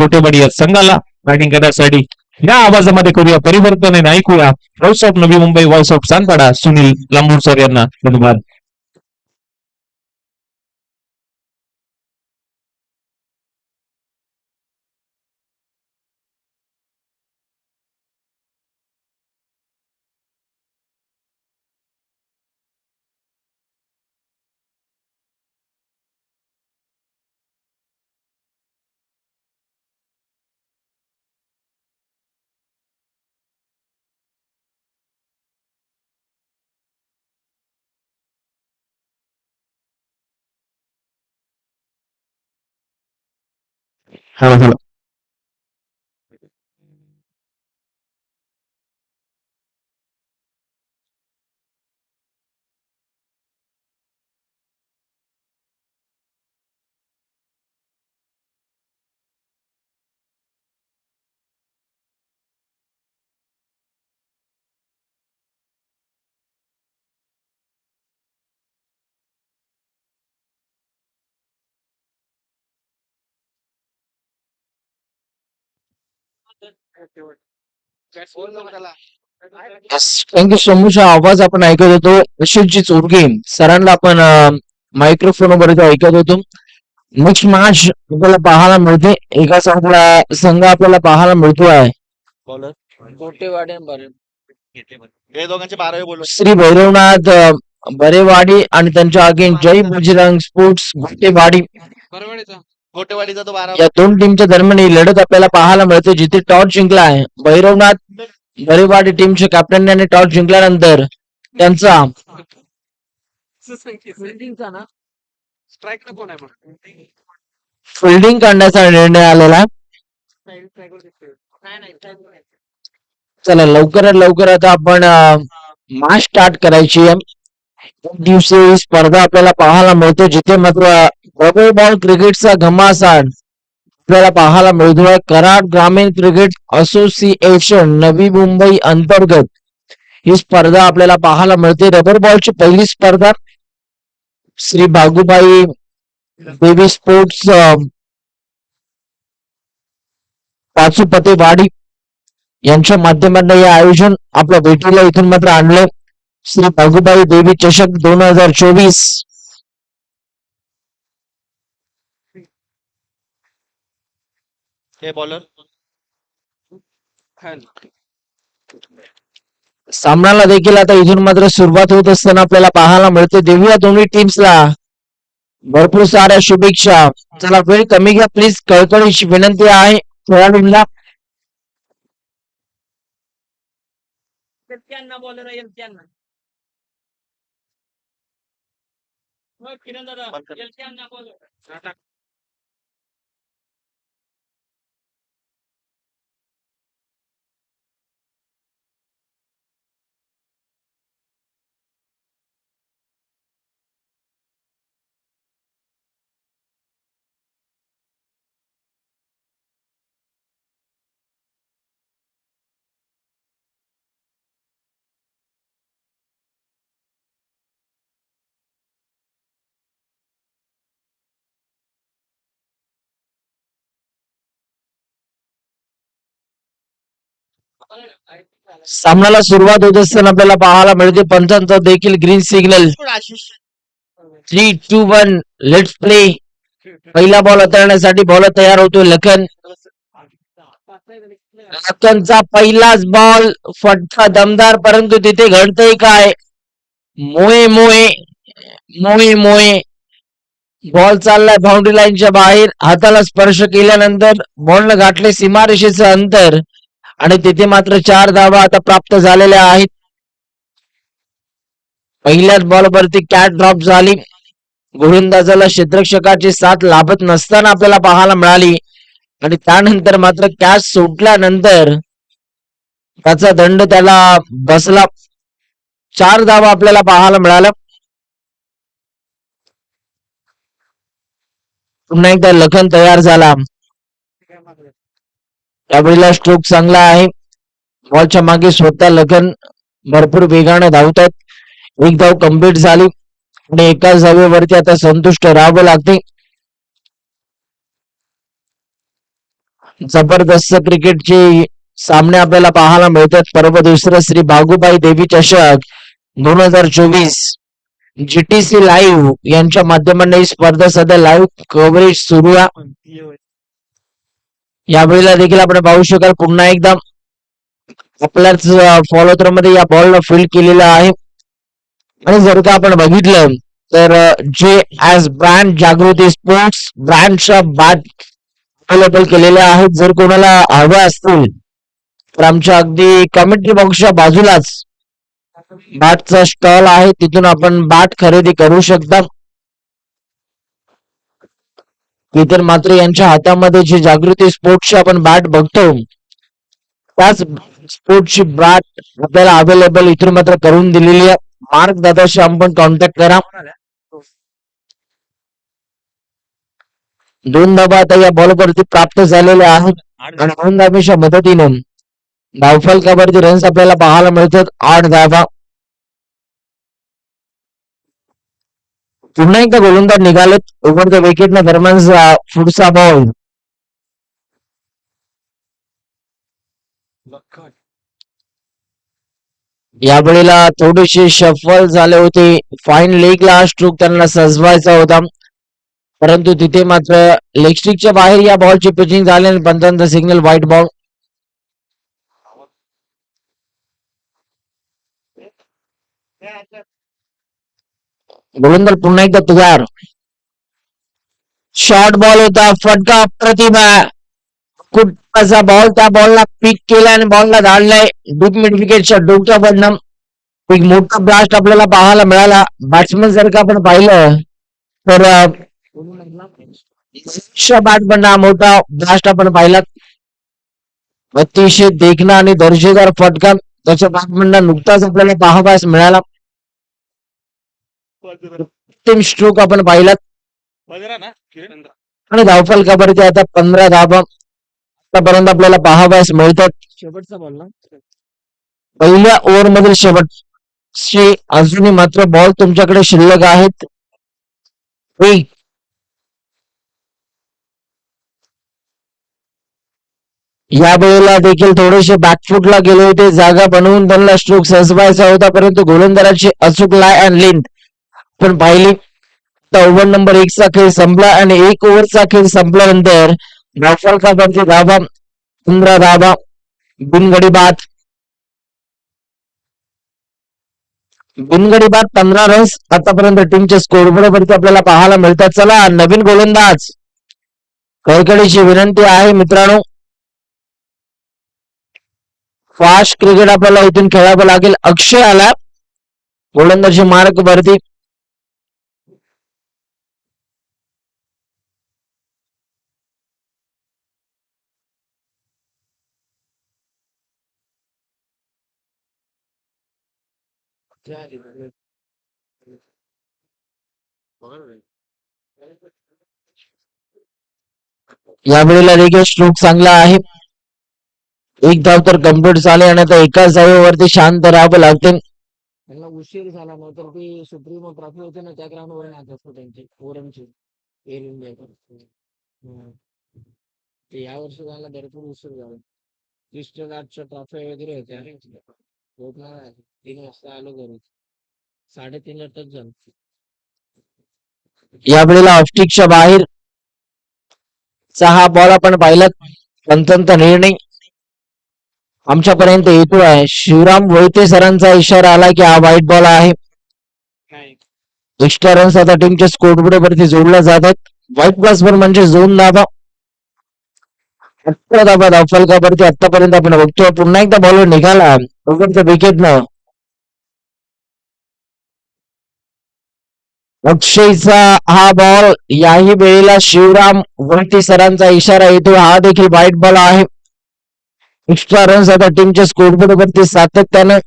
कोटेवाडी या संघाला बॅटिंग करण्यासाठी या आवाजामध्ये करूया परिवर्तन आणि ऐकूया house of Navi Mumbai voice of Chandpada Sunil Lambur sir यांना धन्यवाद. हॅलो. Thank you so much. आवाज आपण ऐकत होतो अशीची चोरगे सरांना आपण मायक्रोफोन वर ऐकत होतो. नेक्स्ट मॅच आपल्याला पाहायला मिळते. एका संघ आपल्याला पाहायला मिळतो आहे श्री भैरवनाथ बरेवाडी आणि त्यांच्या अगेन जय बजरंग स्पोर्ट्स गोटेवाडी या दोन टीमच्या दरम्यान ही लढत आपल्याला पाहायला मिळते, जिथे टॉस जिंकला आहे भैरवनाथ बरेवाडी टीमच्या कॅप्टनने. टॉस जिंकल्यानंतर त्यांचा फिल्डिंग करण्याचा निर्णय आलेला. चला लवकरात लवकर आता आपण मॅच स्टार्ट करायची आहे. एक दिवसीय स्पर्धा आपल्याला पाहायला मिळते, जिथे मात्र रबर बॉल क्रिकेटचा घमासान आपल्याला पाहायला मिळतोय. कराड ग्रामीण क्रिकेट असोसिएशन नवी मुंबई अंतर्गत ही स्पर्धा आपल्याला पाहायला मिळते. रबर बॉलची पहिली स्पर्धा श्री भागुबाई देवी स्पोर्ट्स पाचुपतेवाडी यांच्या माध्यमातून हे आयोजन आपल्या भेटीला इथून मात्र आणले. श्री भागुबाई देवी चषक 2024. सामन्याला देखील आता इथून मात्र सुरुवात होत असताना आपल्याला पाहायला मिळते. देऊया दोन्ही टीम्सला भरपूर साऱ्या शुभेच्छा. चला वेळ कमी घ्या प्लीज, कळकळीची विनंती आहे खेळाडूंना. सामन्याला सुरुवात होत असताना आपल्याला पाहायला मिळते पंचांचा देखील ग्रीन सिग्नल. 3, 2, 1 let's play. पहिला बॉल हाताळण्यासाठी बॉलर तयार होतो लखन. लखनचा पहिलाच बॉल फटका दमदार, परंतु तिथे घडतंय काय? मोये मोये मोये मोये बॉल चाललाय बाउंड्री लाईनच्या बाहेर. हाताला स्पर्श केल्यानंतर बॉलनं गाठले सीमारेषेचं अंतर आणि तिथे मात्र 4 धावा आता प्राप्त झालेल्या आहेत. पहिल्याच बॉलवरती कॅच ड्रॉप झाली. गोलंदाजाला क्षेत्ररक्षकाची साथ लाभत नसताना आपल्याला पाहायला मिळाली आणि त्यानंतर मात्र कॅच सुटल्यानंतर त्याचा दंड त्याला बसला. 4 धावा आपल्याला पाहायला मिळाल्या. पुन्हा एकदा लखन तयार झाला. त्यावेळेला स्ट्रोक चांगला आहे. बॉलच्या मागे स्वतः लखन भरपूर वेगाने धावतात. एक धाव कंप्लीट झाली आणि एकाच धावेवरती आता संतुष्ट राहावं लागते. जबरदस्त क्रिकेटचे सामने आपल्याला पाहायला मिळतात. पर्व दुसरं श्री बागुबाई देवी चषक 2024 जीटीसी लाईव्ह यांच्या माध्यमाने ही स्पर्धा सध्या लाईव्ह कव्हरेज सुरू आहे. यावेळेला देखील आपण पाहू शकाल पुन्हा एकदा आपल्याच फॉलो मध्ये या बॉलला फील्ड केलेला आहे. आणि जर का आपण बघितलं तर जे ऍज ब्रँड जागृती स्पोर्ट्स ब्रँडच्या बॅट अवेलेबल केलेल्या आहेत. जर कोणाला हव्या असतील तर आमच्या अगदी कमेंट्री बॉक्सच्या बाजूलाच बॅटचा स्टॉल आहे, तिथून आपण बॅट खरेदी करू शकता. इतर मात्र यांच्या हातामध्ये जी जागृती स्पोर्ट्सची आपण बॅट बघतो त्याच स्पोर्ट्सची बॅट आपल्याला अवेलेबल इथून मात्र करून दिलेली आहे. मार्क दादाशी आपण कॉन्टॅक्ट करा. 2 धावा आता या बॉलवरती प्राप्त झालेल्या आहेत आणि 2 धावेच्या मदतीने धावफलकावरती रन्स आपल्याला पाहायला मिळतात 8 धावा. पुन्हा एकदा गोलंदाज निघालेत ओव्हर द विकेट ना दरम्यान पुढचा बॉल यावेळेला थोडीशी शफल झाले होते. फाईन लेगला स्ट्रोक त्यांना सजवायचा होता, परंतु तिथे मात्र लेग स्टिकच्या बाहेर या बॉलची पिचिंग झाली आणि पंचांचा सिग्नल व्हाईट बॉल. गोलंदाज पुन्हा एकदा तयार. शॉर्ट बॉल होता, फटका प्रतिभा कुठचा बॉल त्या बॉलला पिक केला आणि बॉलला धाडलाय डीप मिड विकेटच्या डोक्यावरनं. एक मोठा ब्लास्ट आपल्याला पाहायला मिळाला. बॅट्समन जर का आपण पाहिलं तर बॅट पण मोठा ब्लास्ट आपण पाहिला. अतिशय देखणा आणि दर्जेदार फटका त्याच्या बॅटमॅनला नुकताच आपल्याला पाहावयास मिळाला. टीम स्ट्रोक आपण पाहिलात आणि धावफलकावरती आता 15 धावा आतापर्यंत आपल्याला पाहावयास मिळतात. शेवटचा बॉल ना पहिल्या ओव्हर मधील शेवटची अजूनही मात्र बॉल तुमच्याकडे शिल्लक आहेत. या वेळेला देखील थोडेसे बॅकफुटला गेले होते, जागा बनवून त्यांना स्ट्रोक सजवायचा होता, परंतु गोलंदाजाची अचूक लाय अँड लेंथ पण पाहिली. ओव्हर नंबर 1 चा खेळ संपला आणि 1 ओव्हरचा खेळ संपल्यानंतर धावफलकावरती धावा 15 धावा बिनगडी बाद 15 रन्स आतापर्यंत टीमच्या स्कोरबोर्डवरती आपल्याला पाहायला मिळतात. चला नवीन गोलंदाज कडकडीची विनंती आहे मित्रांनो, फास्ट क्रिकेट आपल्याला इथून खेळावं लागेल. अक्षय आला गोलंदाजी मार्क वरती. यावेळेला देखील स्ट्रोक चांगला आहे. 1 धाव तर कम्प्लीट झाले आणि आता एकाच धावेवरती शांत राहावं लागते. त्यांना उशीर झाला नंतर ती सुप्रीम ट्रॉफी होती ना त्या ग्राउंड वर येत असतो त्यांची फोरमची एअर इंडिया ते या वर्षी झाला भरपूर उशीर झाला. क्रिस्टल ट्रॉफी वगैरे होत्या 3 वाजता आलो घरी 3:30ला टच झालं. यावेळेला ऑफस्टिकच्या बाहेर 6 बॉल आपण पाहिलात. पंचांचा निर्णय आमच्यापर्यंत येतो आहे. शिवराम वैते सरांचा इशारा आला की हा व्हाईट बॉल आहे. एक्स्ट्रा रन्स आता टीमच्या स्कोरबोर्ड वरती जोडल्या जातात. व्हाईट प्लस वर म्हणजे 2 धावा 18 धावा धावफलकावरती आतापर्यंत आपण बघतो. पुन्हा एकदा बॉलवर निघाला ओव्हरच्या विकेटनं. अक्षयचा हा बॉल याही वेळेला शिवराम वैते सरांचा इशारा येतो. हा देखील व्हाईट बॉल आहे. एक्स्ट्रा रन्स आता टीमच्या स्कोरबोर्ड वरती सातत्यानं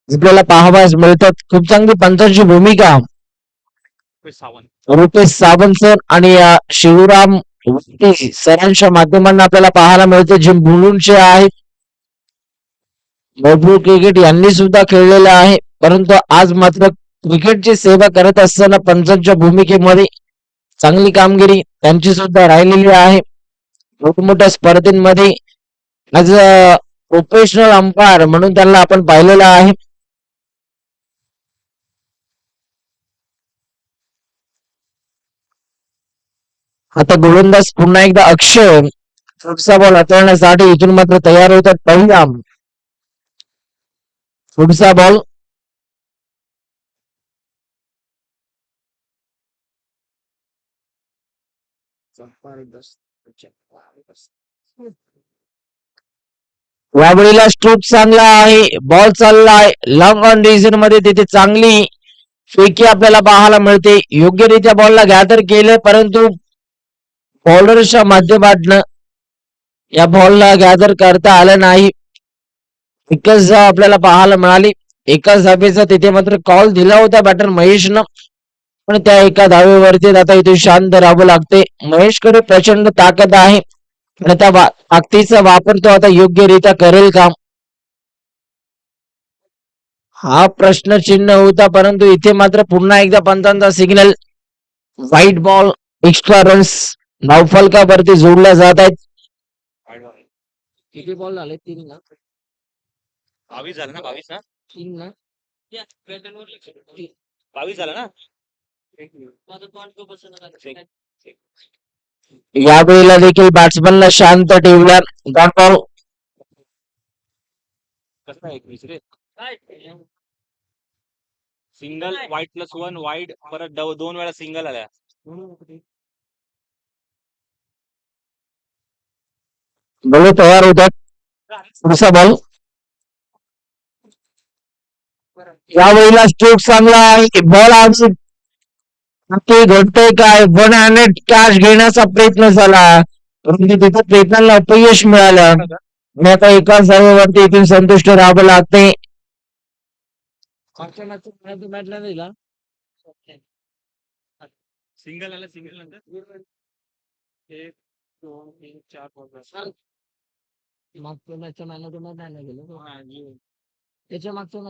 आपल्याला पाहावयास मिळतात. खूप चांगली पंचांची भूमिका रुपेश सावंत सर आणि शिवराम सरांच्या माध्यमातून आपल्याला पाहायला मिळते, जे मुलुंडचे आहेत. भरपूर क्रिकेट यांनी सुद्धा खेळलेलं आहे, परंतु आज मात्र क्रिकेटची सेवा करत असताना पंचांच्या भूमिकेमध्ये चांगली कामगिरी त्यांची सुद्धा राहिलेली आहे मोठमोठ्या स्पर्धेमध्ये ऍज अ प्रोफेशनल अंपायर म्हणून त्यांना आपण पाहिलेलं आहे. आता गोलंदाज पुन्हा एकदा अक्षय पुढचा बॉल हाताळण्यासाठी इथून मात्र तयार होतात. पहिला पुढचा बॉल यावेळेला स्ट्रोक चांगला आहे बॉल चालला आहे लॉंग ऑन रिजन मध्ये तिथे चांगली फेकी आपल्याला पाहायला मिळते योग्यरित्या बॉलला गॅदर केले परंतु बॉलरच्या माध्यमातून या बॉलला गॅदर करता आलं नाही. एकच धाव आपल्याला पाहायला मिळाली एकाच धावेचा तिथे मात्र कॉल दिला होता बॅटर महेशनं पण त्या एका धावेवरती आता इथे शांत राहावं लागते. महेशकडे प्रचंड ताकद आहे आणि त्या ताकदीचा वापर तो आता योग्यरित्या करेल का हा प्रश्न चिन्ह होता परंतु इथे मात्र पुन्हा एकदा पंतांचा signal white ball extra runs धावफलकावरती जोडल्या जात आहेत. किती बॉल झाले 3 ना 22 झालं ना 22 ना 3 ना 22 झालं ना यावेळेला देखील बॅट्समनला शांत ठेवल्या डॉट बॉल कसं आहे रे सिंगल वाईट +1 वाईड परत 2 वेळा सिंगल आल्या बघू तयार होतात पुढचा बॉल यावेळेला स्ट्रोक चांगला आहे बॉल आज नक्की घडतंय काय 100 कॅच घेण्याचा प्रयत्न झाला परंतु तिथे प्रयत्नाला अपयश मिळालं आणि आता एकाच धावेवरती इथून संतुष्ट राहावं लागते. सिंगल आला सिंगल नंतर 1 2 3 4 5 मागच्या मॅचच्या मॅन ऑफ द मॅच नाही गेलो त्याच्या मागच्या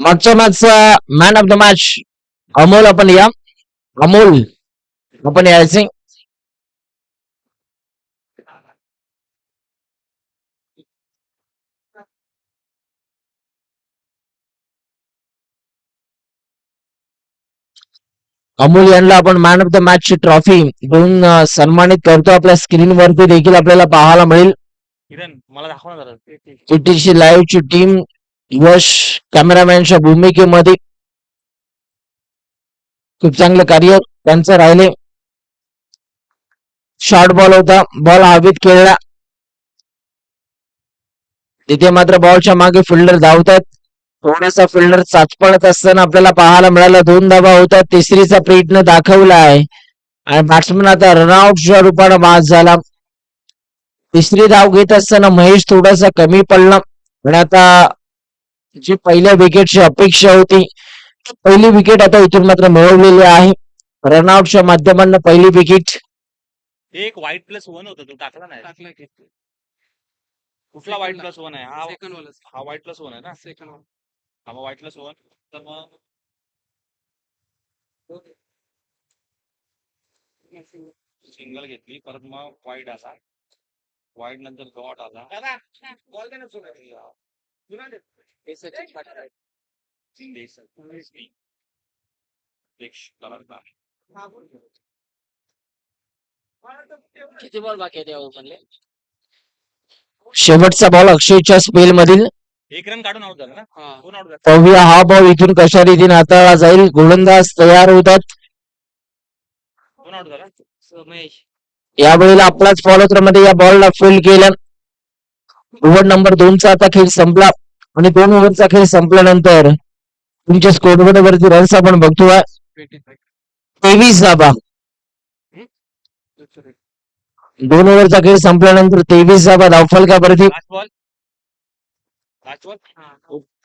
मागच्या मॅचचा man of the match Amol आपण या अमोल आपण यायचे अमोल यांना आपण मॅन ऑफ द मॅच ची ट्रॉफी देऊन सन्मानित करतो. आपल्या स्क्रीन वरती देखील आपल्याला पाहायला मिळेल. किरण मला दाखव ना जरा टीटीसी लाईव्ह ची टीम यश कॅमेरामॅनच्या भूमिकेमध्ये खूप चांगलं कार्य त्यांचं राहिले. शॉर्ट बॉल होता बॉल हवेत खेळला तिथे मात्र बॉलच्या मागे फिल्डर धावतात थोडासा फिल्डर चाचपळत असताना आपल्याला पाहायला मिळाला 2 धावा होतात तिसरीचा प्रयत्न दाखवला आहे आणि बॅट्समन आता रनआउटच्या रूपानं बाद झाला. तिसरी धाव घेत असताना महेश थोडासा कमी पडला आणि आता जी पहिल्या विकेटची अपेक्षा होती पहिली विकेट आता इथून मात्र मिळवलेली आहे. रनआउटच्या माध्यमातून पहिली विकेट एक वाईट +1 होता तो टाकला नाही कुठला वाईट +1 आहे हा वाईट +1 आहे ना सेकंड हा वाईट +1 तर मग सिंगल घेतली परत मग वाईट आला वाईट नंतर डॉट आला किती बॉल बाकी आहे शेवटचा बॉल अक्षयच्या स्पेल मधील 1 रन काढून आउट झाला ना 2 आउट झाला पाहूया हा बॉल इथून कशा रीतीने हाताळला जाईल. गोलंदाज तयार होतात 2 आउट झाला यावेळेला आपलाच फॉलोथ्रो मध्ये या बॉलला फील्ड केलं. ओव्हर नंबर 2 चा आता खेळ संपला आणि 2 ओव्हरचा खेळ संपल्यानंतर तुमच्या स्कोरबोर्ड वरती रन्स आपण बघतोय 23 धावा 2 ओव्हरचा खेळ संपल्यानंतर 23 धावा धावफलकावरती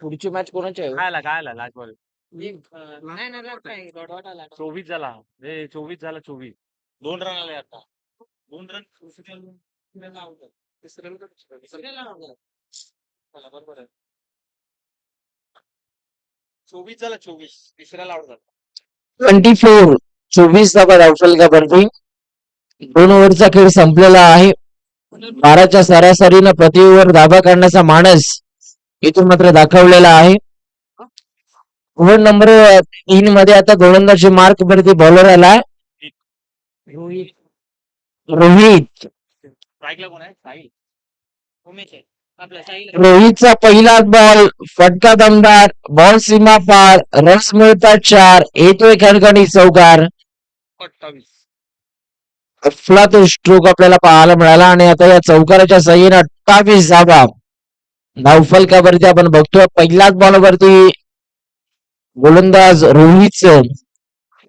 पुढची मॅच कोणाची आहे काय आला लास्ट बॉल 24 झाला 24 झाला 24 2 रन आले आता 2 रन बरोबर आहे 24 झाला 24 तिसऱ्याला आउट झाला 24 24 धावा धावफलकावरती 2 ओव्हरचा खेळ संपलेला आहे. 12च्या सरासरीनं प्रति ओव्हर धावा काढण्याचा मानस इथून मात्र दाखवलेला आहे. ओव्हर नंबर 3 मध्ये आता गोलंदाजी मार्क वरती बॉलर आला रोहित. स्ट्राईकला कोण आहे? साहिल. उमेश आहे. आपला साहिल. रोहितचा पहिला बॉल फटका दमदार बॉल सीमा पार रन्स मिळतात 4 येतोय खणखणी चौकार 28. अफलातून स्ट्रोक आपल्याला पाहायला मिळाला आणि आता या चौकाराच्या सहाय्याने 28 धावा धावफलकावरती आपण बघतोय. पहिल्याच बॉलवरती गोलंदाज रोहितचं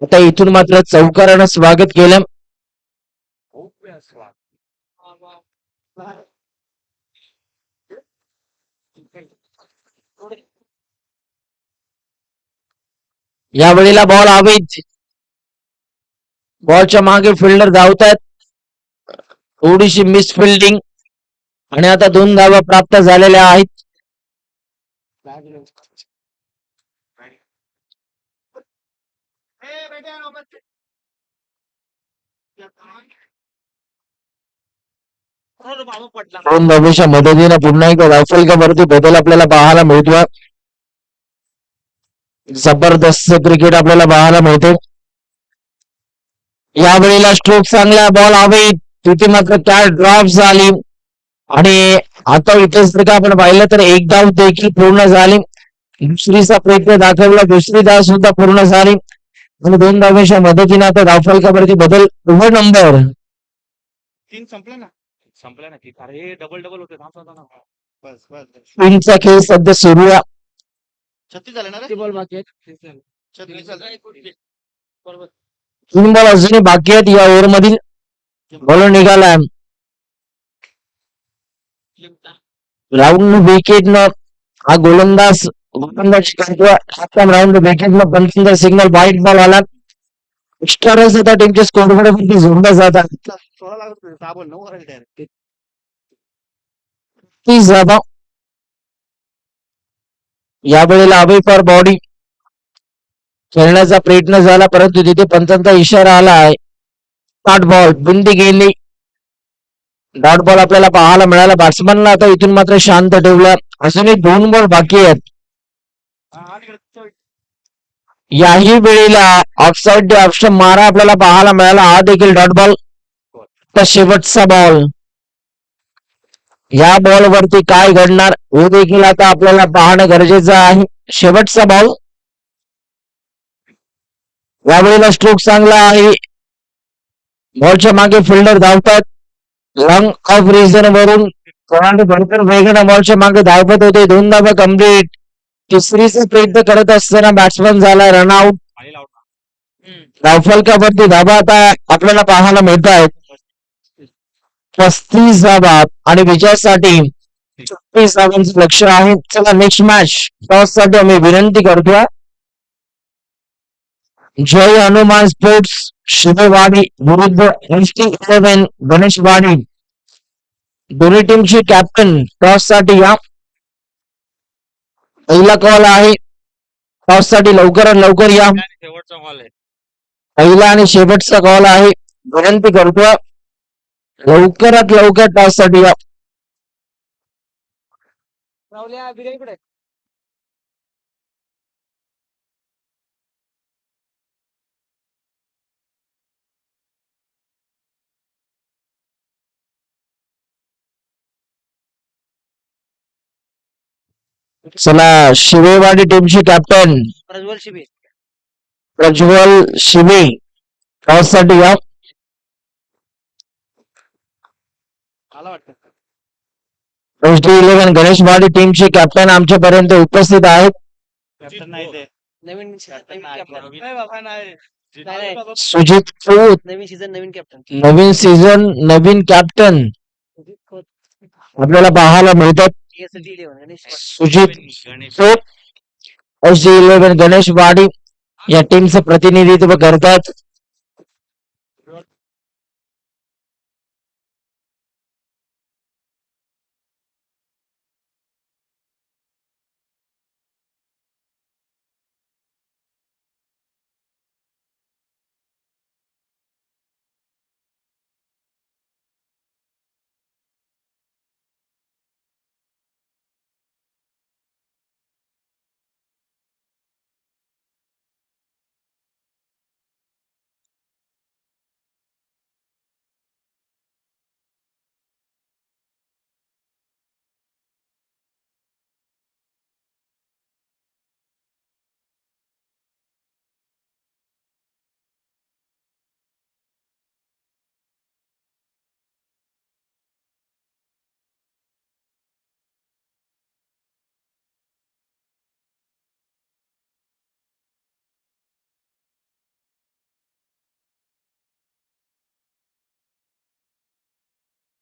आता इथून मात्र चौकारानं स्वागत केलं. यावेळेला बॉल हवेत. बॉलच्या मागे फिल्डर धावतात. थोडीशी मिस फिल्डिंग आणि आता 2 धावा प्राप्त झालेल्या आहेत. दोन धावेच्या मदतीने पुन्हा एकदा धावफलकावरती बदल आपल्याला पाहायला मिळतोय. जबरदस्त क्रिकेट आपल्याला पाहायला मिळते. यावेळेला स्ट्रोक चांगला बॉल हवे तिथे मात्र कॅच ड्रॉप झाली आणि आता इथेच जर का आपण पाहिलं तर एक धाव देखील पूर्ण झाली. दुसरीचा प्रयत्न दाखवला दुसरी धाव सुद्धा पूर्ण झाली आणि 2 धावेच्या मदतीने आता धावफलकावरती बदल ओव्हर नंबर 3 संपलं ना? संपलं ना की अरे डबल डबल होते. बस बस 3चा खेळ सध्या सुरू आहे. 36 झाले ना रे? बॉल बाकी आहेत. 36 झाले. बरोबर. 3 बॉल अजूनही बाकी आहेत या ओव्हर मधील. बॉलर निघाला राऊंड विकेट न हा गोलंदाज करतो राऊंड विकेट न पंचांचा सिग्नल व्हाईट बॉल आला. एक्स्ट्रा रन्स आता टीमच्या स्कोरकडे जोडल्या जातात. 16 लागत होते. 6 बॉल 9 करायचे डायरेक्ट. 30 धावा यावेळेला अवे फॉर बॉडी खेळण्याचा प्रयत्न झाला परंतु तिथे पंचांचा इशारा आला आहे. डॉट बॉल बिंदी गेली. डॉट बॉल आपल्याला पाहायला मिळाला. बॅट्समनला आता इथून मात्र शांत ठेवलं. अजूनही 2 बॉल बाकी आहेत. याही वेळेला ऑफसाईड ऑप्शन मारा आपल्याला पाहायला मिळाला. हा देखील डॉट बॉल. तर शेवटचा बॉल या बॉल वरती काय घडणार हे देखील आता आपल्याला पाहणं गरजेचं आहे. शेवटचा बॉल यावेळेला स्ट्रोक चांगला आहे. बॉलच्या मागे फिल्डर धावतात. लॉंग ऑफ रिझन वरून भरपूर वेगाने बॉलच्या मागे धावत होते. 2 धावा कम्प्लीट. तिसरीचा प्रयत्न करत असताना बॅट्समन झाला रनआउट. धावफलकावरती धावा आता आपल्याला पाहायला मिळत आहेत 35 धावा आणि विजयासाठी 36 धावांचं लक्ष आहे. चला नेक्स्ट मॅच टॉस साठी आम्ही विनंती करतोय जय हनुमान स्पोर्ट्स शिवेवाडी विरुद्ध ST11 गणेशवाडी. दोन्ही टीमची कॅप्टन टॉस साठी या. पहिला कॉल आहे टॉस साठी लवकरात लवकर या. शेवटचा कॉल आहे. पहिला आणि शेवटचा कॉल आहे. विनंती करतोय लवकरात लवकर टॉस साठी या. चला शिवेवाडी टीमची कॅप्टन प्रज्वल शिबे. प्रज्वल शिबे टॉस साठी या. आला वाटतं. ST11 गणेशवाडी टीमचे कॅप्टन आमच्यापर्यंत उपस्थित आहेत. कॅप्टन नाही ते. नवीन सुजित खोत नवीन सीझन नवीन कॅप्टन. नवीन सीझन नवीन कॅप्टन आपल्याला पाहायला मिळतात. सुजित खोत ST11 गणेशवाडी या टीमचं प्रतिनिधित्व करतात.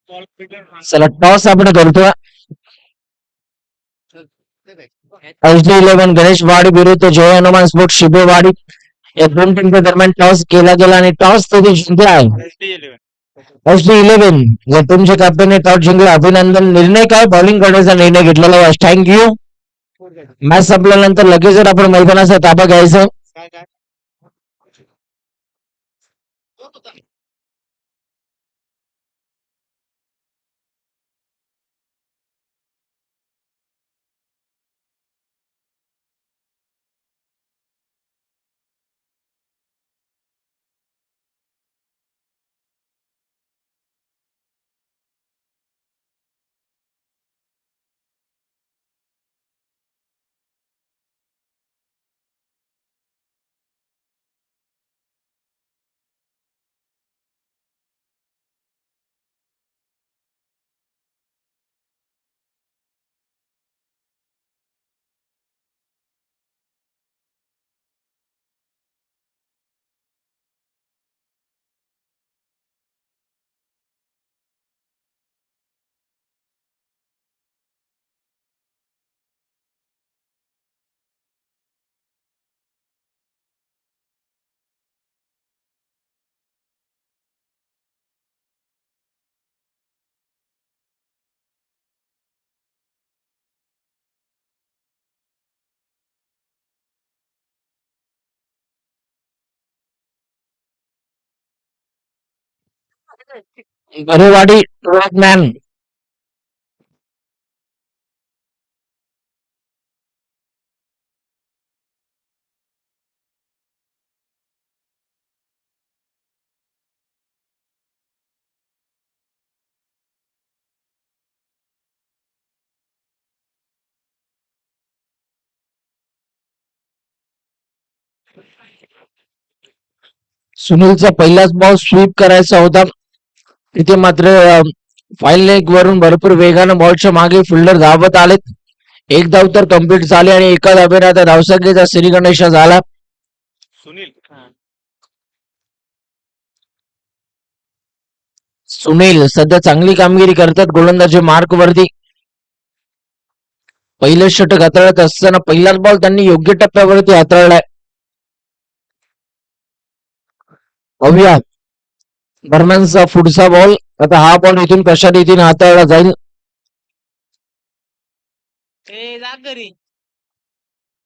चला टॉस आपण करतोय. HD11 गणेश वाडी विरुद्ध जय हनुमान स्पोर्ट शिबेवाडी या दोन टीमच्या दरम्यान टॉस केला गेला आणि टॉस तिथे जिंकला आहे. HD11 या टीमच्या कॅप्टनने टॉस जिंकला. अभिनंदन. निर्णय काय? बॉलिंग करण्याचा निर्णय घेतलेला आहे. थँक्यू. मॅच संपल्यानंतर लगेच आपण मैदानाचा ताबा घ्यायचा. बरेवाडी मॅन सुनीलचा पहिलाच बॉल स्वीप करायचा होता. तिथे मात्र फाईल लेग वरून भरपूर वेगानं बॉलच्या मागे फिल्डर धावत आलेत. एक धाव तर कम्प्लीट झाले आणि एका धावेने आता धावसंख्येचा श्रीगणेश झाला. सुनील सध्या चांगली कामगिरी करतात गोलंदाजी मार्क वरती. पहिलं षटक हाताळत असताना पहिलाच बॉल त्यांनी योग्य टप्प्यावरती हाताळलाय. पाहूया दरम्यानचा पुढचा बॉल. आता हा बॉल इथून कशा रीतीने हाताळला जाईल.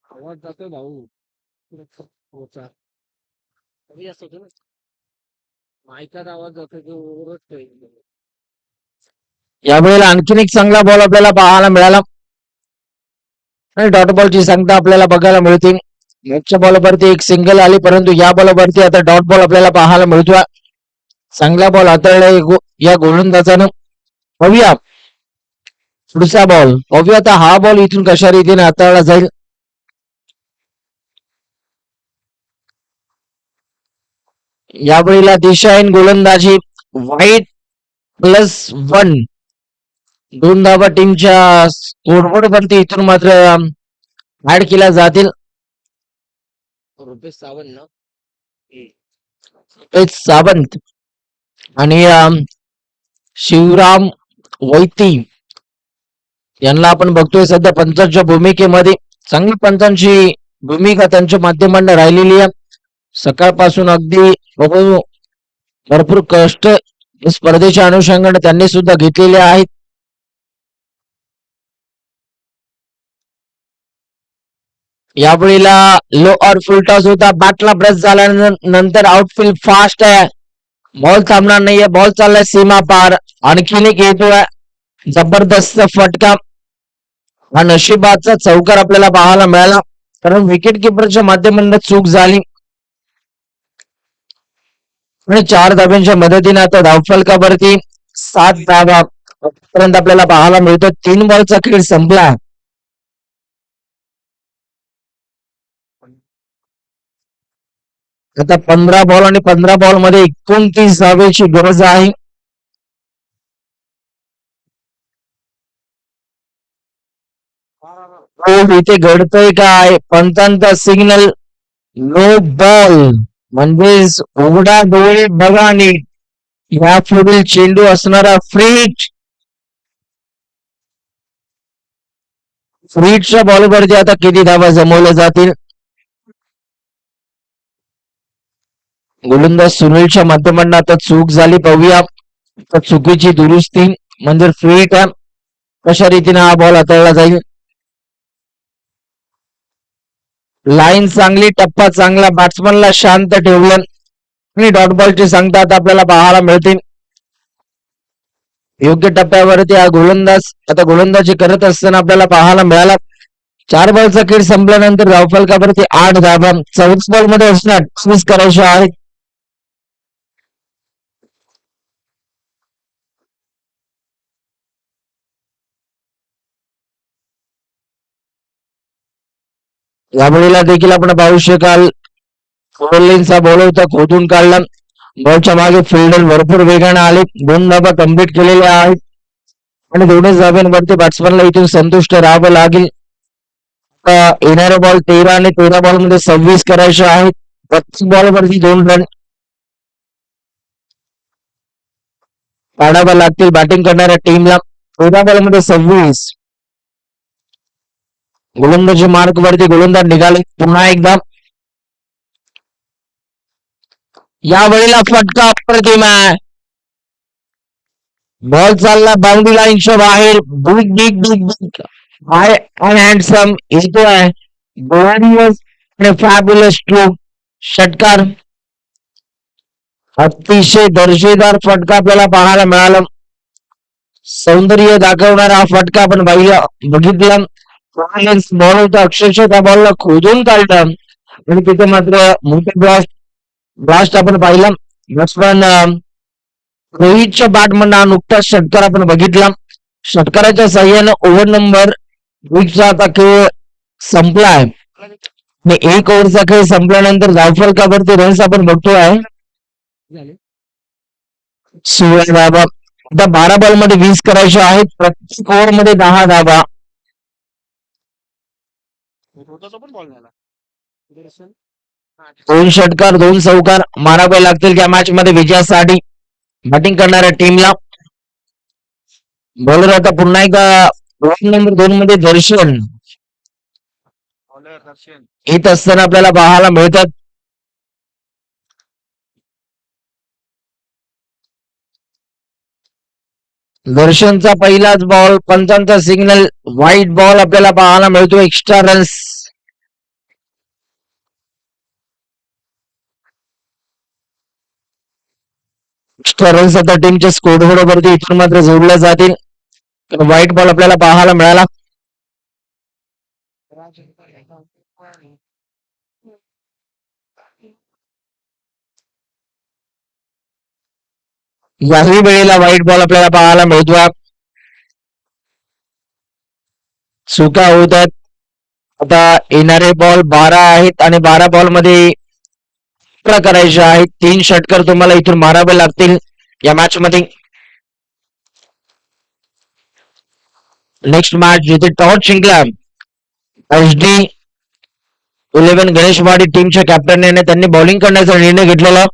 आवाज जातोय भाऊ. मायकात आवाज जातोय तो ओरडतोय. यावेळेला आणखीन एक चांगला बॉल आपल्याला पाहायला मिळाला आणि डॉट बॉलची संख्या आपल्याला बघायला मिळते. मागच्या बॉलवरती एक सिंगल आली परंतु या बॉलवरती आता डॉट बॉल आपल्याला पाहायला मिळतोय. चांगला बॉल हाताळला या गोलंदाजानं. पाहूया पुढचा बॉल. पाहूया आता हा बॉल इथून कशा रीतीने हाताळला जाईल. यावेळेला दिशाहीन गोलंदाजी. व्हाईट +1 दोन धावा टीमच्या स्कोरबोर्ड वरती इथून मात्र ऍड केल्या जातील. रुपेश सावंत ना. रुपेश सावंत आणि शिवराम वैती यांना आपण बघतोय सध्या पंचांच्या भूमिकेमध्ये. चांगली पंचांची भूमिका त्यांच्या माध्यमांना राहिलेली आहे. सकाळपासून अगदी भरपूर कष्ट स्पर्धेच्या अनुषंगाने त्यांनी सुद्धा घेतलेले आहेत. यावेळेला लो और फुल टॉस होता. बॅटला ब्रश झाल्यानंतर आउटफील्ड फास्ट आहे. बॉल थांबणार नाहीये. बॉल चाललाय सीमा पार. आणखीन एक येतोय जबरदस्त फटका. हा नशिबाचा चौकार आपल्याला पाहायला मिळाला कारण विकेट किपरच्या माध्यमातून चूक झाली आणि 4 धाब्यांच्या मदतीने आता धावफलकावरती 7 धावा पर्यंत आपल्याला पाहायला मिळतो. 3 बॉलचा खेळ संपला. आता 15 बॉल आणि 15 बॉल मध्ये 29 धावेची गरज आहे. इथे घडतंय काय. पंचांचा सिग्नल नो बॉल म्हणजेच उघडा डोळे बघा नीट. या पुढील चेंडू असणारा फ्रीटच्या बॉलवरती आता किती धावा जमवल्या जातील. गोलंदाज सुनीलच्या माध्यमांना आता चूक झाली, पाहूया तर चुकीची दुरुस्ती म्हणजे फ्रीट कशा रीतीने हा बॉल हाताळला जाईल. लाईन चांगली, टप्पा चांगला, बॅट्समनला शांत ठेवलं आणि डॉट बॉलची सांगता आता आपल्याला पाहायला मिळतील. योग्य टप्प्यावरती हा गोलंदाजी करत असताना आपल्याला पाहायला मिळाला. 4 बॉलचा खेळ संपल्यानंतर धावफलकावरती 8 धावा 14 बॉल मध्ये असणार 20 करायच्या आहेत. यावेळेला देखील आपण पाहू शकाल फोरलेनचा बॉल होता, खोदून काढला. बॉलच्या मागे फिल्डर भरपूर वेगाने आले, 2 धावा कम्प्लीट केलेल्या आहेत आणि 2च धाब्यांवरती बॅट्समनला इथून संतुष्ट राहावं लागेल. येणारे बॉल 13 आणि 13 बॉल मध्ये 26 करायचे आहेत. प्रत्येक बॉलवरती 2 रन काढावं लागतील बॅटिंग करणाऱ्या टीमला. 13 बॉल मध्ये 26. गोलंदाजी मार्क वरती गोलंदाज निघाले पुन्हा एकदा. यावेळेला फटका अप्रतिम आहे. बॉल चालला बाउंड्री लाईनच्या बाहेर. Big big big big high and handsome येतोय ग्लोरियस आणि फॅब्युलस स्ट्रोक. षटकार, अतिशय दर्जेदार फटका आपल्याला पाहायला मिळाला. सौंदर्य दाखवणारा हा फटका आपण बघितला. बॉल होता, अक्षरशः त्या बॉलला खोदून काढलं आणि तिथे मात्र मोठे ब्लास्ट आपण पाहिला. बॅट्समन रोहितच्या बॅटमधून हा नुकताच षटकार आपण बघितला. षटकाराच्या साह्यानं ओव्हर नंबर 1चा आता खेळ संपलाय आणि 1 ओव्हरचा खेळ संपल्यानंतर धावफलकावरती रन्स आपण बघतोय 16 धावा. आता 12 बॉल मध्ये 20 करायचे आहेत. प्रत्येक ओव्हर मध्ये 10 धावा. पण बॉल झाला. 2 षटकार 2 चौकार मारावे लागतील या मॅच मध्ये विजयासाठी बॅटिंग करणाऱ्या टीमला. बॉलर आता पुन्हा एकदा बॉल नंबर 2 मध्ये दर्शन येत असताना आपल्याला पाहायला मिळतात. दर्शनचा पहिलाच बॉल, पंचांचा सिग्नल, व्हाईट बॉल आपल्याला पाहायला मिळतो. Extra runs. एक्स्ट्रा रन्स आता टीमच्या स्कोरबोर्ड वरती इथून मात्र जोडल्या जातील. व्हाईट बॉल आपल्याला पाहायला मिळाला. याही वेळेला व्हाईट बॉल आपल्याला पाहायला मिळतो. चुका होत आहेत. आता येणारे बॉल 12 आहेत आणि 12 बॉल मध्ये करायचे आहेत. 3 षटकार तुम्हाला इथून मारावे लागतील या मॅच मध्ये. नेक्स्ट मॅच जिथे टॉस जिंकला HD 11 गणेशवाडी टीमच्या कॅप्टनने त्यांनी बॉलिंग करण्याचा निर्णय घेतलेला.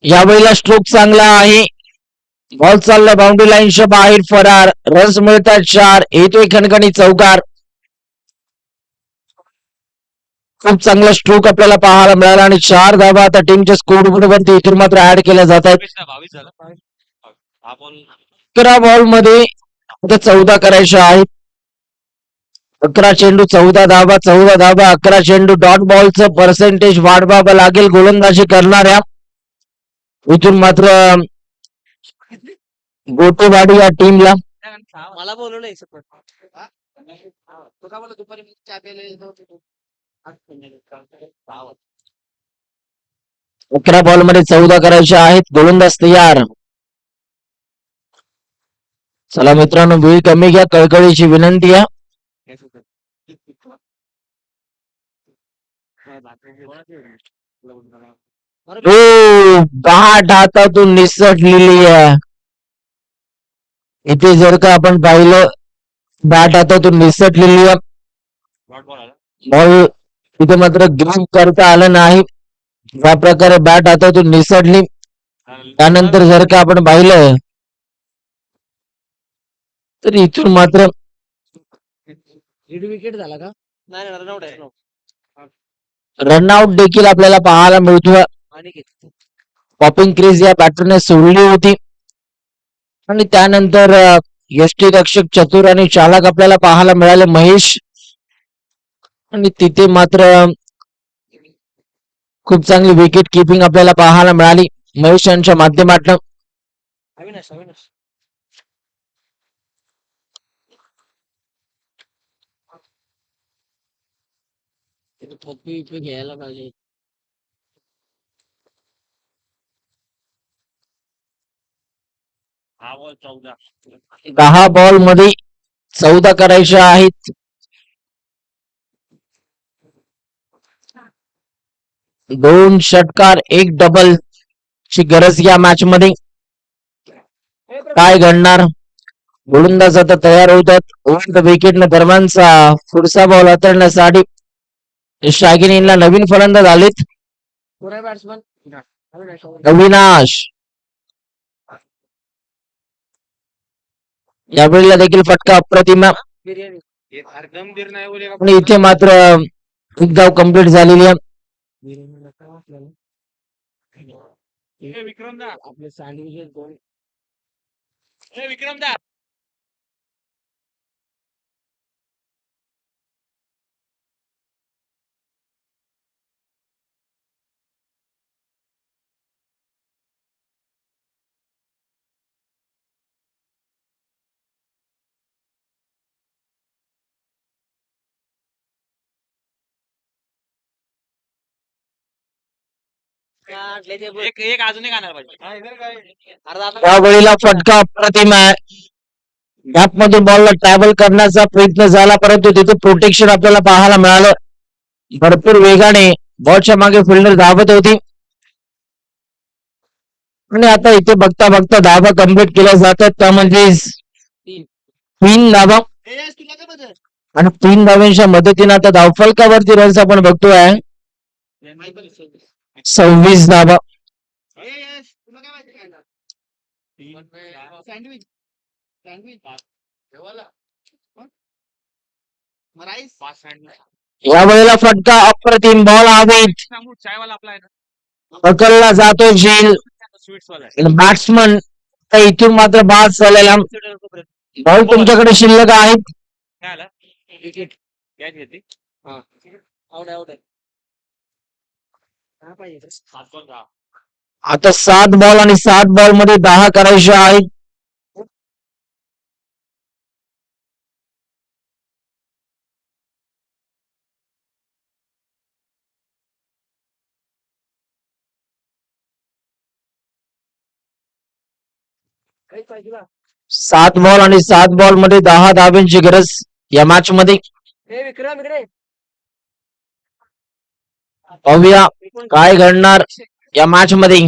यावेळेला स्ट्रोक चांगला आहे. बॉल चालला बाउंड्री लाईनच्या बाहेर फरार. रन्स मिळतात 4. येतोय खणखणी चौकार. खूप चांगला स्ट्रोक आपल्याला पाहायला मिळाला आणि 4 धावा आता टीमच्या स्कोरबोर्ड वरती इथून मात्र ऍड केल्या जात आहेत. 22 झाला. हा बॉल 11 बॉल मध्ये आता 14 करायचे आहेत. 11 चेंडू 14 धावा, 14 धावा 11 चेंडू. डॉट बॉलचं पर्सेंटेज वाढवावं लागेल गोलंदाजी करणाऱ्या. इथून मात्र गोटेवाडी या टीमला. मला बोलवलं तो का मला दुपारी चहा प्यायला येतो. 11 बॉल मध्ये 14 करायचे आहेत. गोलंदाज तयार. चला मित्रांनो, वेळ कमी घ्या, कळकळीची विनंती आहे. बॅट हातातून निसटलेली आहे. इथे जर का आपण पाहिलं बॅट हातातून निसटलेली आहे. डॉट बॉल आला. बॉल तिथे मात्र ग्रीप करता आलं नाही. ज्या प्रकारे बॅट हातातून निसटली त्यानंतर जर का आपण पाहिलं तर इथून मात्र विकेट झाला का? नाही रनआउट आहे. रनआउट देखील आपल्याला पाहायला मिळतोय. आणि पॉपिंग क्रीज या बॅटरने सोडली होती आणि त्यानंतर यष्टीरक्षक चतुर आणि चालक आपल्याला पाहायला मिळाले महेश. आणि तिथे मात्र खूप चांगली विकेट किपिंग आपल्याला पाहायला मिळाली महेश यांच्या माध्यमातून. अविनाश अविनाश घ्यायला पाहिजे. हा बॉल 14. 10 बॉल मध्ये 14 करायचे आहेत. 2 षटकार 1 डबल ची गरज या मॅच मध्ये. काय घडणार? गोलंदाज आता तयार होतात. विकेट न दरम्यानचा पुढचा बॉल हाताळण्यासाठी शागिनीला नवीन फलंदाज आलेत. बॅट्समन अविनाश यावेळेला देखील फटका अप्रतिम. बिर्याणी गंभीर नाही बोले का? आणि इथे मात्र एक धाव कंप्लीट झालेली आहे. विक्रम दा. आपले सँडविचेस दोन विक्रम दा. एक एक अजून एक आणायला पाहिजे. यावेळेला फटका अप्रतिम आहे. गॅप मधून बॉलला ट्रॅव्हल करण्याचा प्रयत्न झाला परंतु तिथे प्रोटेक्शन आपल्याला पाहायला मिळालं. भरपूर वेगाने बॉलच्या मागे फिल्डर धावत होती आणि आता इथे बघता बघता धावा कम्प्लीट केल्या जातात. त्यामध्ये 3 धावा तुला काय बदल आणि 3 धावांच्या मदतीने आता धावफलकावरती रन्स आपण बघतोय 26 धावा. तुला काय माहिती काय सँडविच सँडविच राईस 5 सँडविच. यावेळेला फटका अप्रतिम बॉल हवेत सांगू चायवाला आपला आहे ना. पकडला जातो झेल. स्वीट्स वाला आहे. बॅट्समन इथून मात्र बाद झालेला बॉल तुमच्याकडे शिल्लक आहेत. काय आला? विकेट कॅच घेते. आउट आउट आहे. काय पाहिजे 7 बॉल 10. आता 7 बॉल आणि 7 बॉल मध्ये 10 करायचे आहेत. काही पाहिजे ना 7 बॉल आणि 7 बॉल मध्ये 10 धाब्यांची गरज या मॅच मध्ये. हे विक्रम इकडे पाहूया काय घडणार या मॅच मध्ये.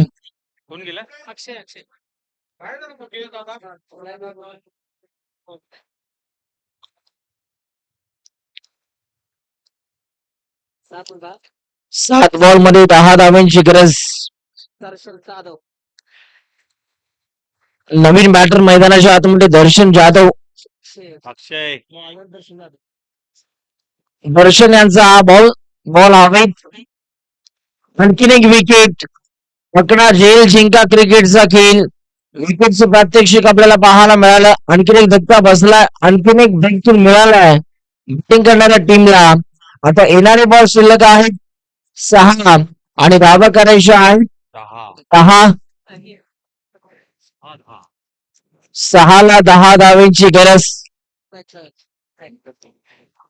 कोण गेला? अक्षय अक्षय काय झालं तो गेला दादा? 7 बॉल मध्ये 10 धाब्यांची गरज. दर्शन जाधव नवीन बॅटर मैदानाच्या आतमध्ये दर्शन जाधव. अक्षय. दर्शन जाधव दर्शन यांचा हा बॉल हवेत. आणखीन एक विकेट. पकडा झेल जिंका क्रिकेटचा खेळ. विकेटचं प्रात्यक्षिक आपल्याला पाहायला मिळालं. आणखीन एक धक्का बसला. आणखीन एक ब्रेकथ्रू मिळालाय बॅटिंग करणाऱ्या टीमला. आता येणारे बॉल शिल्लक आहेत 6 आणि धावा करायच्या आहेत 10. 10. 10. 6 ला 10 धावांची गरज.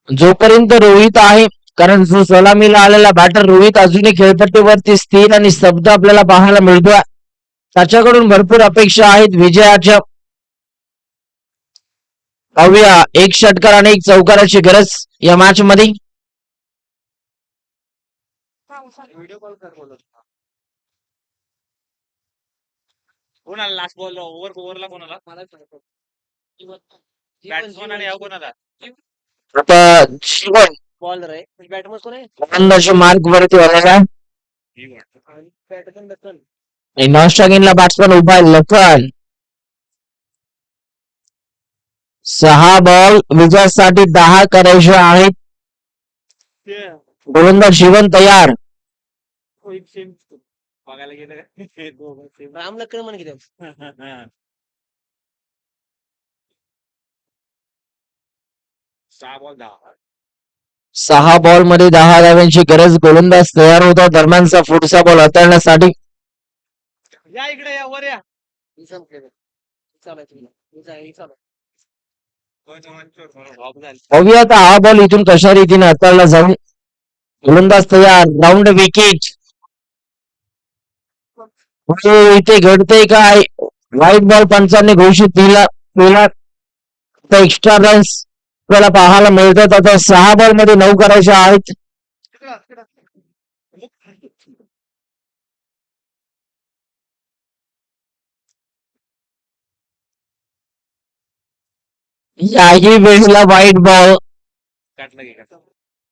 जोपर्यंत रोहित आहे कारण जो सलामीला आलेला बॅटर रोहित अजूनही खेळपट्टीवरती स्थिर आणि स्तब्ध आपल्याला पाहायला मिळतोय. त्याच्याकडून भरपूर अपेक्षा आहेत विजयाच्या. पाहूया 1 षटकार आणि 1 चौकाराची गरज या मॅच मध्ये. व्हिडिओ कॉल कर बोलत कोणाला लास्ट बॉल ओव्हरला कोणाला? मला बॅट्समन आणि ह्या कोणाला? आता जीवन बॉलर आहे बॅटमन कोण आहे गोलंदाजी मार्क वरती आलेला आहे. ही वाटतं. आणि बॅटमन दत्तन नॉन स्ट्रायकिंगला बॅट्समन उभा आहे लखन. 6 बॉल विजयासाठी 10 करायचे आहेत. ते गोलंदाज शिवन तयार. बघायला गेलं का? हे दोघं same. राम लक्कड म्हण किती सहा बॉल 10. 6 बॉल मध्ये 10 धाव्यांची गरज. गोलंदाज तयार होता. दरम्यानचा पुढचा बॉल हाताळण्यासाठी. या इकडे या वर या. चालू आहे चालू Drop झाली. बघूया आता हा बॉल इथून कशा रीतीने हाताळला जाईल. गोलंदाज तयार. Round wicket. इथे घडतंय काय. व्हाईट बॉल पंचांनी घोषित केला. एक्स्ट्रा रन्स आपल्याला पाहायला मिळतात. आता 6 बॉल मध्ये 9 करायचे आहेत. याही वेळेला व्हाईट बॉल. काटलं की का?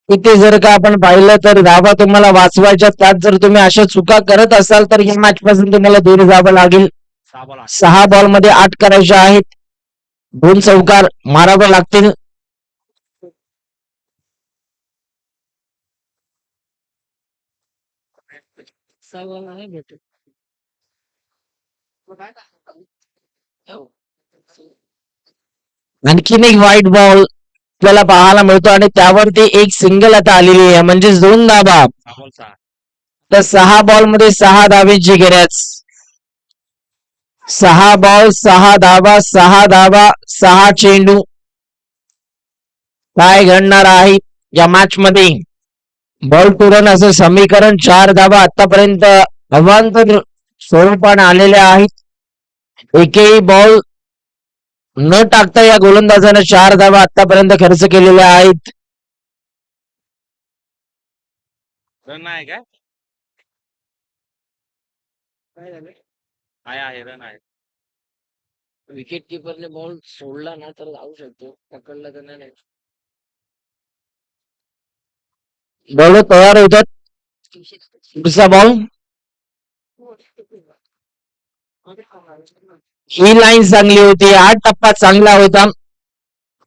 इथे जर का आपण पाहिलं तर धावा तुम्हाला वाचवायच्या. त्यात जर तुम्ही अशा चुका करत असाल तर या मॅच पासून तुम्हाला दूर जावं लागेल. 6 बॉल 8. 6 बॉल मध्ये 8 करायचे आहेत. 2 चौकार मारावे लागतील. सहा आहे भेटत आणखीन एक व्हाईट बॉल आपल्याला पाहायला मिळतो आणि त्यावरती एक सिंगल आता आलेली आहे म्हणजे 2 धावा. 6 बॉल 6. तर 6 बॉल मध्ये 6 धावेची गरज. 6 बॉल 6 धावा. 6 धावा 6 चेंडू. काय घडणार आहे या मॅच मध्ये. बॉल टू रन असं समीकरण. 4 धावा आतापर्यंत अवांतर स्वरूपाने आलेल्या आहेत. एकही बॉल न टाकता या गोलंदाजाने 4 धावा आतापर्यंत खर्च केलेल्या आहेत. रन आहे काय? काय झालं आहे रन आहे. विकेट किपरने बॉल सोडला ना तर जाऊ शकतो पकडला तर नाही बॉल तयार होतात. दुसरा बॉल. ही लाईन चांगली होती. हा टप्पा चांगला होता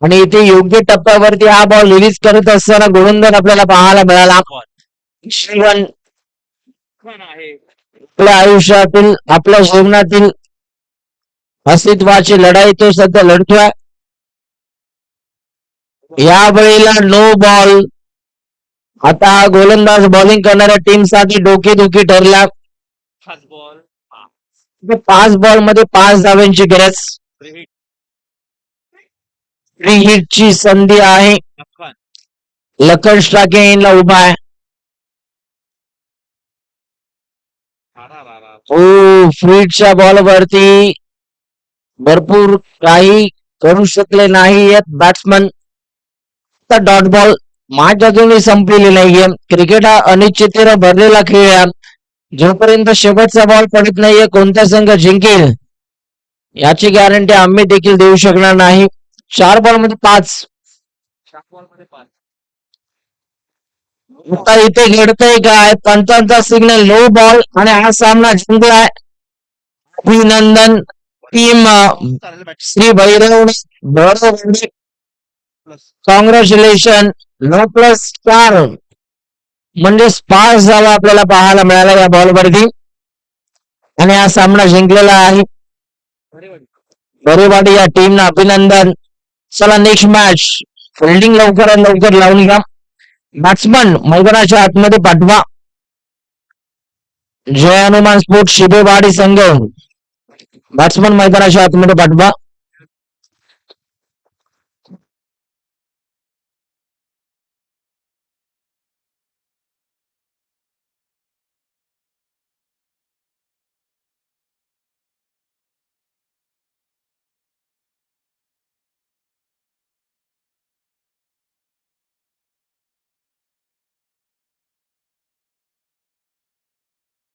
आणि इथे योग्य टप्प्यावरती हा बॉल रिलीज करत असताना गोलंदाज आपल्याला पाहायला मिळाला. शिवन रन आहे. आपल्या आयुष्यातील आपल्या जीवनातील अस्तित्वाची लढाई तो सध्या लढतोय. यावेळेला नो बॉल. आता हा गोलंदाज बॉलिंग करणाऱ्या टीम साठी डोकेदुखी ठरला. 5 बॉल 5 बॉल मध्ये 5 धाव्यांची गरज. फ्री हिटची संधी आहे. लखन स्ट्रायकिंगला उभा आहे. फ्रीडच्या बॉल वरती भरपूर काही करू शकले नाही बॅट्समन. तर डॉट बॉल. मॅच अजूनही संपलेली नाहीये. क्रिकेट हा अनिश्चिततेने भरलेला खेळ आहे. जोपर्यंत शेवटचा बॉल पडत नाहीये कोणता संघ जिंकेल याची गॅरंटी आम्ही देखील देऊ शकणार नाही. 4 बॉल मध्ये 5. 4 बॉल मध्ये 5. आता इथे घडतंय काय. पंचांचा सिग्नल नो बॉल आणि हा सामना जिंकलाय. अभिनंदन टीम श्री भैरव. कॉंग्रॅच्युलेशन. 9+4 म्हणजे 5 धावा आपल्याला पाहायला मिळाला या बॉल वरती आणि हा सामना जिंकलेला आहे. बरेवाडी या टीमला अभिनंदन. चला नेक्स्ट मॅच. फिल्डिंग लवकरात लवकर लावून घ्या. बॅट्समन मैदानाच्या आतमध्ये पाठवा. जय हनुमान स्पोर्ट्स शिबेवाडी संघ बॅट्समन मैदानाच्या आतमध्ये पाठवा.